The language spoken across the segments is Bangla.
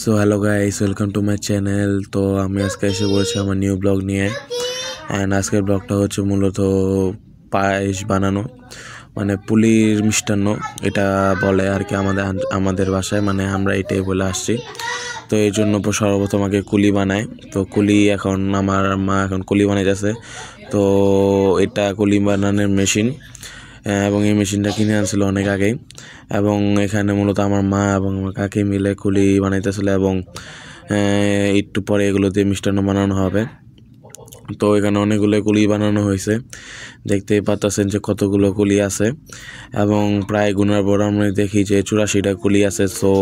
So hello guys, welcome to my channel. তো আমি আজকে এসে পড়েছি আমার নিউ ব্লগ নিয়ে। অ্যান্ড আজকের ব্লগটা হচ্ছে মূলত পায়েস বানানো, মানে পুলির মিষ্টান্ন এটা বলে আর কি আমাদের বাসায়, মানে আমরা এটাই বলে আসছি। তো এই জন্য সর্বপ্রথম আগে কুলি বানায়। তো কুলি এখন আমার মা এখন কুলি বানাইতেছে। তো এটা কুলি বানানোর মেশিন, এবং এই মেশিনটা কিনে আনছিল অনেক আগেই। এবং এখানে মূলত আমার মা এবং আমার কাকি মিলে কুলি বানাইতেছিল, এবং একটু পরে এগুলো দিয়ে মিষ্টান্ন বানানো হবে। তো এখানে অনেকগুলো কুলি বানানো হয়েছে, দেখতেই পাচ্ছেন যে কতগুলো কুলি আছে, এবং প্রায় গুনার পর আমরা দেখি যে 84টা কুলি আছে। সো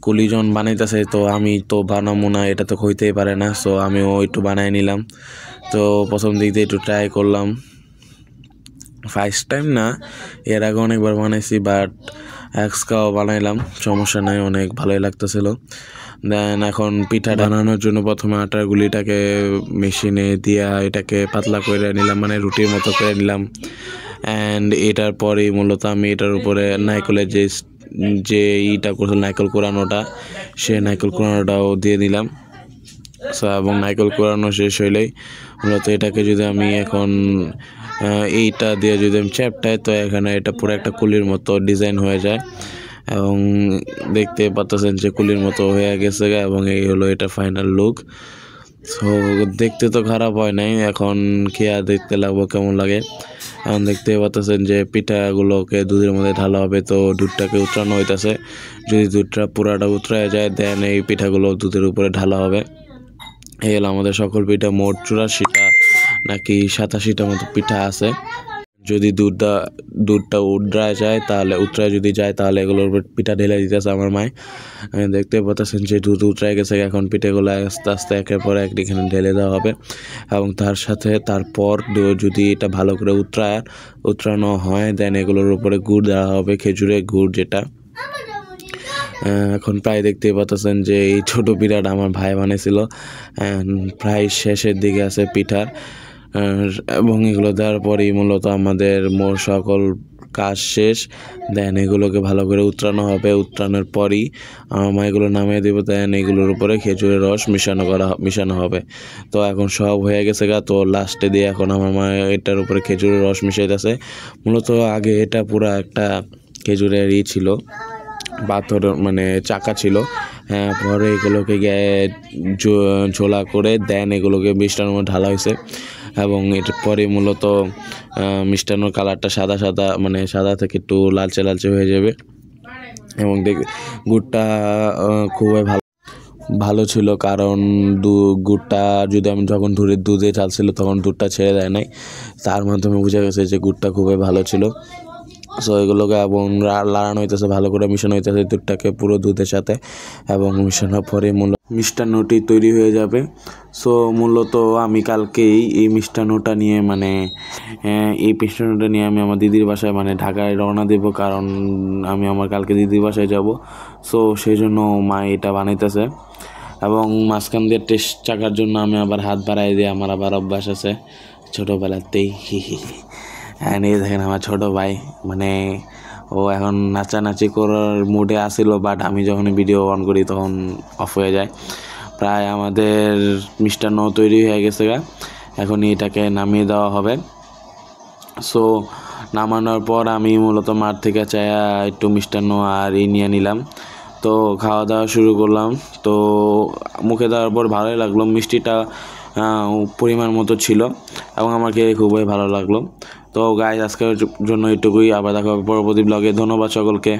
কুলি যখন বানাইতেছে, তো আমি তো বানাবো না, এটা তো হইতেই পারে না। সো আমিও একটু বানাই নিলাম। তো প্রথম দিক দিয়ে একটু ট্রাই করলাম, ফার্স্ট টাইম না, এর আগে অনেকবার বানাইছি, বাট এক্সকাও বানাইলাম, সমস্যা নাই, অনেক ভালোই লাগতেছিল। দেন এখন পিঠা বানানোর জন্য প্রথমে আটার গুলিটাকে মেশিনে দিয়া এটাকে পাতলা করে নিলাম, মানে রুটির মতো করে নিলাম। অ্যান্ড এটার পরেই মূলত আমি এটার উপরে নারকেলের যে ইটা করছিল, নারকেল কোরানোটা, সে নারকেল কোরানোটাও দিয়ে দিলাম। সো এবং নারকেল কোরানো শেষ হইলেই মূলত এটাকে যদি আমি এখন এইটা দিয়ে যদি আমি চ্যাপটাই, তো এখানে এটা পুরো একটা কুলির মতো ডিজাইন হয়ে যায়, এবং দেখতে পাচ্ছেন যে কুলির মতো হয়ে গেছে। এবং এই হলো এটা ফাইনাল লুক। সো দেখতে তো খারাপ হয় নাই, এখন খেয়া দেখতে লাগবো কেমন লাগে। এখন দেখতে পাচ্ছেন যে পিঠাগুলোকে দুধের মধ্যে ঢালা হবে, তো দুধটাকে উতরানো হইতেছে। যদি দুধটা পুরাটা উতরায় যায়, দেন এই পিঠাগুলো দুধের উপরে ঢালা হবে। এই হলো আমাদের সকল পিঠা, মোট 84টা নাকি 87টা মতো পিঠা আছে। যদি দুধটা উতরায় যায়, তাহলে এগুলোর উপর পিঠা ঢেলে দিতেছে আমার মায়। দেখতে পাচ্ছেন যে দুধ উতরায় গেছে। এখন পিঠাগুলো আস্তে আস্তে একের পর এক এখানে ঢেলে দেওয়া হবে, এবং তার সাথে তারপর যদি এটা ভালো করে উতরানো হয়, দেন এগুলোর উপরে গুড় দেওয়া হবে, খেজুরের গুড় যেটা। এখন প্রায় দেখতে পাচ্ছেন যে এই ছোট পিঠাটা আমার ভাই বানিয়েছিল, প্রায় শেষের দিকে আছে পিঠার। এবং এগুলো দেওয়ার পরেই মূলত আমাদের সকল কাজ শেষ। দেন এগুলোকে ভালো করে উতরানো হবে, উতরানোর পরই আমার মা এগুলো নামিয়ে দেবো। দেন এগুলোর উপরে খেজুরের রস মিশানো হবে। তো এখন সব হয়ে গেছে গা। তো লাস্টে দিয়ে এখন আমার মা এটার উপরে খেজুরের রস মিশাইতেছে। মূলত আগে এটা পুরো একটা খেজুরের ছিল, পাথর মানে চাকা ছিল। পরে এগুলোকে ঝোলা করে দেন এগুলোকে মিষ্টান্নের মধ্যে ঢালা হয়েছে, এবং এটার পরে মূলত মিষ্টান্নর কালারটা সাদা, মানে সাদা থেকে একটু লালচে হয়ে যাবে। এবং গুড়টা খুবই ভালো ছিল, কারণ গুড়টা যদি আমি যখন দুধে চালছিল তখন দুধটা ছেড়ে দেয় নাই, তার মাধ্যমে বোঝা গেছে যে গুড়টা খুবই ভালো ছিল। সো এগুলোকে এবং লাড়ানো হইতেছে, ভালো করে মিশানো হইতেছে দুধটাকে পুরো দুধের সাথে, এবং মিশানোর পরে মিষ্টান্নটি তৈরি হয়ে যাবে। সো মূলত আমি কালকেই এই মিষ্টান্নটা নিয়ে আমি আমার দিদির বাসায়, মানে ঢাকায় রওনা দেব, কারণ আমি আমার কালকে দিদির বাসায় যাব। সো সেই জন্য মা এটা বানাইতেছে, এবং মাঝখান দিয়ে টেস্ট চাকার জন্য আমি আবার হাত বাড়াই দিই, আমার আবার অভ্যাস আছে ছোটোবেলাতেই। এই দেখেন আমার ছোট ভাই, মানে ও এখন নাচানাচি করার মুডে আসিল, বাট আমি যখন ভিডিও অন করি তখন অফ হয়ে যায়। প্রায় আমাদের মিষ্টান্ন তৈরি হয়ে গেছে গা, এখন এটাকে নামিয়ে দেওয়া হবে। সো নামানোর পর আমি মূলত মাঠ থেকে চায়া একটু মিষ্টান্ন আর নিয়ে নিলাম। তো খাওয়া দাওয়া শুরু করলাম। তো মুখে দেওয়ার পর ভালোই লাগলো, মিষ্টিটা পরিমাণ মতো ছিল, এবং আমাকে খুবই ভালো লাগলো। তো গাইস, আজকের জন্য এটুকুই, আবার দেখা হবে পরবর্তী ব্লগে। ধন্যবাদ সকলকে।